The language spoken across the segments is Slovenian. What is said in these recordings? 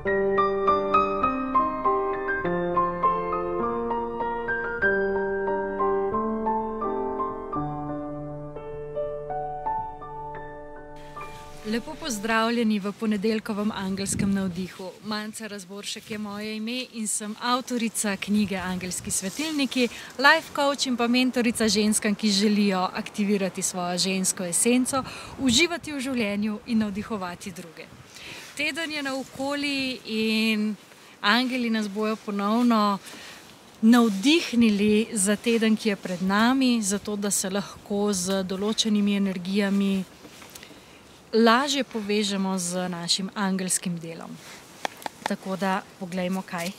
Lepo pozdravljeni v ponedeljkovem Angelskem navdihu. Manca Razboršek je moje ime in sem avtorica knjige Angelski svetilniki, life coach in pa mentorica ženskam, ki želijo aktivirati svojo žensko esenco, uživati v življenju in navdihovati druge. Teden je naokoli in angeli nas bojo ponovno navdihnili za teden, ki je pred nami, zato da se lahko z določenimi energijami lažje povežemo z našim angelskim delom. Tako da poglejmo, kaj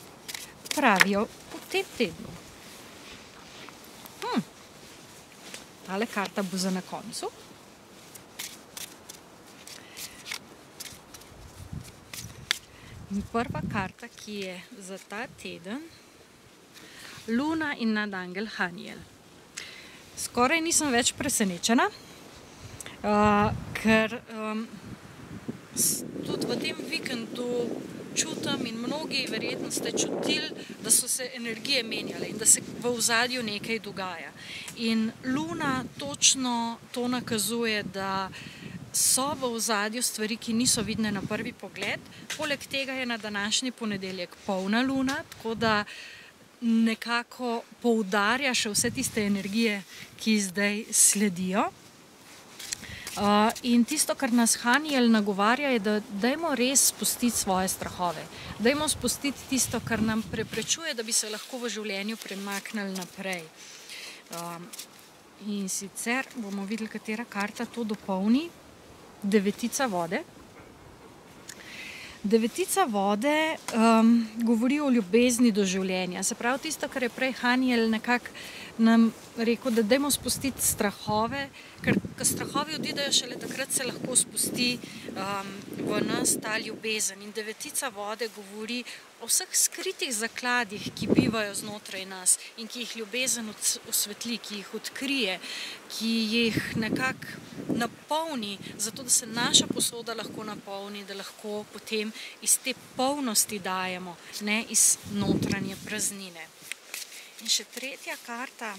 pravijo v tem tednu. Tale karta bo za na koncu. In prva karta, ki je za ta teden, Luna in nadangel Haniel. Skoraj nisem več presenečena, ker tudi v tem vikendu čutim in mnogi verjetno ste čutili, da so se energije menjale in da se v ozadju nekaj dogaja. In Luna točno to nakazuje, da so v ozadju stvari, ki niso vidne na prvi pogled. Poleg tega je na današnji ponedeljek polna luna, tako da nekako poudarja še vse tiste energije, ki zdaj sledijo. In tisto, kar nas Haniel nagovarja, je, da dajmo res spustiti svoje strahove. Dajmo spustiti tisto, kar nam preprečuje, da bi se lahko v življenju premaknili naprej. In sicer bomo videli, katera karta to dopolni. Devetica vode. Devetica vode govori o ljubezni do življenja. Se pravi, tisto, kar je prej Haniel nekako nam rekel, da dajmo spustiti strahove, ker strahovi odidejo, šele takrat se lahko spusti v nas ta ljubezen. In devetica vode govori o vseh skritih zakladih, ki bivajo znotraj nas in ki jih ljubezen osvetli, ki jih odkrije, ki jih nekako napolni, zato da se naša posoda lahko napolni, da lahko potem iz te polnosti dajemo, ne iz notranje praznine. In še tretja karta.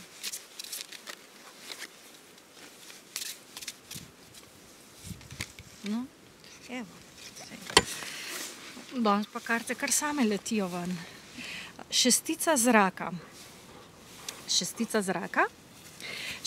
No, evo. Danes pa karte kar same letijo ven. Šestica zraka. Šestica zraka.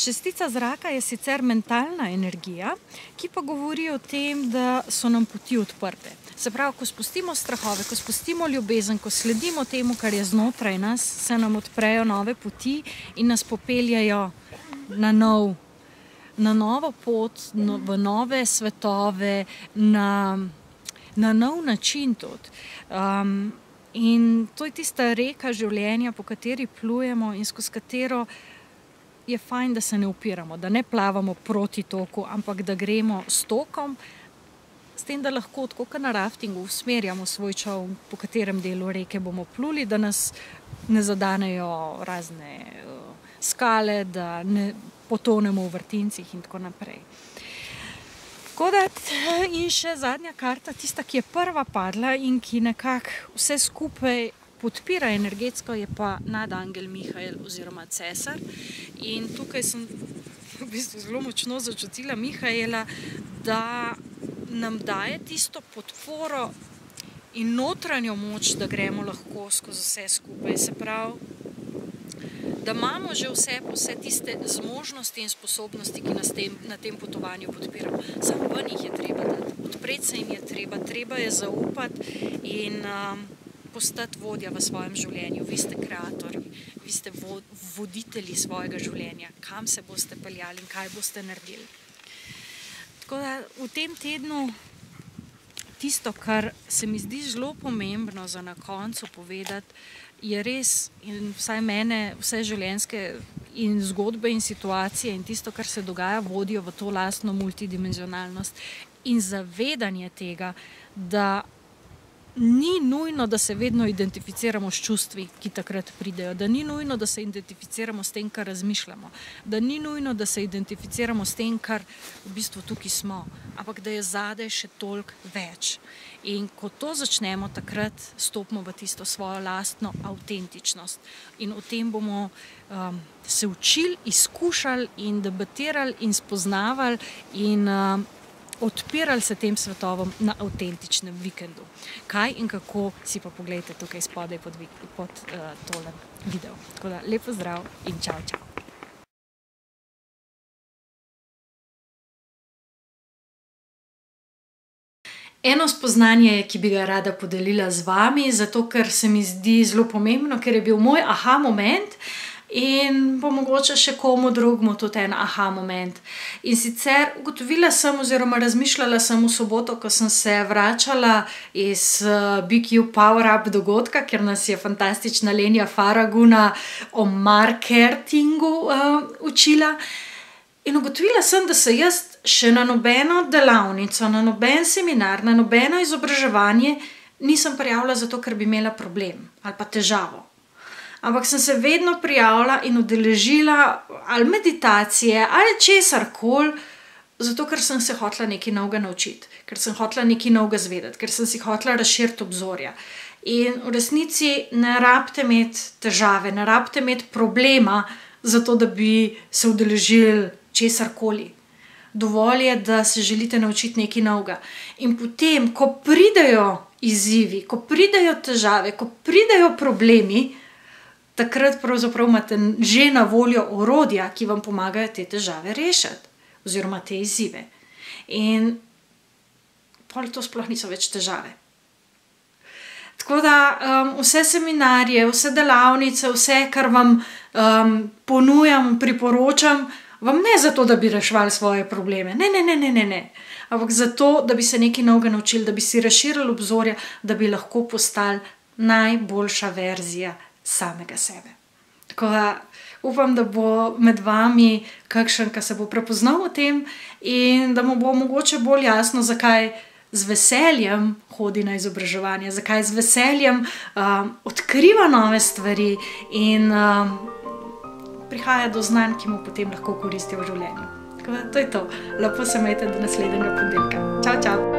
Šestica zraka je sicer mentalna energija, ki pa govori o tem, da so nam poti odprte. Se pravi, ko spustimo strahove, ko spustimo ljubezen, ko sledimo temu, kar je znotraj nas, se nam odprejo nove poti in nas popeljajo na novo pot, v nove svetove, na nov način tudi. In to je tista reka življenja, po kateri plujemo in skozi katero je fajn, da se ne upiramo, da ne plavamo proti toku, ampak da gremo s tokom, s tem, da lahko tako kot na raftingu usmerjamo svoj čoln, po katerem delu reke bomo pluli, da nas ne zadanejo razne skale, da ne potonemo v vrtincih in tako naprej. In še zadnja karta, tista, ki je prva padla in ki nekako vse skupaj podpira energetsko, je pa nadangel Mihael oziroma cesar. In tukaj sem v bistvu zelo močno začutila Mihaela, da nam daje tisto podporo in notranjo moč, da gremo lahko skozi vse skupaj. Se pravi, da imamo že vse tiste zmožnosti in sposobnosti, ki nas na tem potovanju podpiramo. Samo ven jih je treba dati, odpreti se jim je treba je zaupati in postati vodja v svojem življenju. Vi ste kreatorji, vi ste voditelji svojega življenja, kam se boste peljali in kaj boste naredili. Tako da v tem tednu tisto, kar se mi zdi zelo pomembno za na koncu povedati, je res, in vsaj mene, vse življenjske in zgodbe in situacije in tisto, kar se dogaja, vodijo v to lastno multidimenzionalnost in zavedanje tega, da ni nujno, da se vedno identificiramo s čustvi, ki takrat pridejo, da ni nujno, da se identificiramo s tem, kar razmišljamo, da ni nujno, da se identificiramo s tem, kar v bistvu tukaj smo, ampak da je zadaj še toliko več. In ko to začnemo, takrat stopimo v tisto svojo lastno avtentičnost. In o tem bomo se učili, izkušali in debatirali in spoznavali in odpirali se tem svetovom na avtentičnem vikendu. Kaj in kako, si pa poglejte tukaj spodaj pod tole video. Tako da, lep pozdrav in čau, čau. Eno spoznanje, ki bi ga rada podelila z vami, zato ker se mi zdi zelo pomembno, ker je bil moj aha moment in bo mogoče še komu drugmu tudi en aha moment. In sicer ugotovila sem oziroma razmišljala sem v soboto, ko sem se vračala iz BQ Power Up dogodka, ker nas je fantastična Lenja Faraguna o marketingu učila. In ugotovila sem, da se jaz še na nobeno delavnico, na noben seminar, na nobeno izobraževanje nisem prijavila zato, ker bi imela problem ali pa težavo. Ampak sem se vedno prijavila in udeležila ali meditacije ali česarkoli, zato ker sem se hotela nekaj novega naučiti, ker sem hotela nekaj novega zvedeti, ker sem si hotela razširiti obzorja. In v resnici ne rabite imeti težave, ne rabite imeti problema zato, da bi se udeležili česarkoli. Dovolj je, da se želite naučiti nekaj novega. In potem, ko pridejo izzivi, ko pridejo težave, ko pridejo problemi, takrat pravzaprav imate že na voljo orodja, ki vam pomagajo te težave rešiti oziroma te izzive. In pol to sploh niso več težave. Tako da vse seminarje, vse delavnice, vse, kar vam ponujam, priporočam, vam ne zato, da bi reševali svoje probleme. Ne. Ampak zato, da bi se nekaj novega naučili, da bi si razširili obzorja, da bi lahko postali najboljša verzija samega sebe. Tako da upam, da bo med vami kakšen, ki se bo prepoznal v tem in da mu bo mogoče bolj jasno, zakaj z veseljem hodi na izobraževanje, zakaj z veseljem odkriva nove stvari in prihaja do znanj, ki mu potem lahko koristijo v življenju. Tako da to je to. Lepo se imejte do naslednjega ponedeljka. Čau, čau!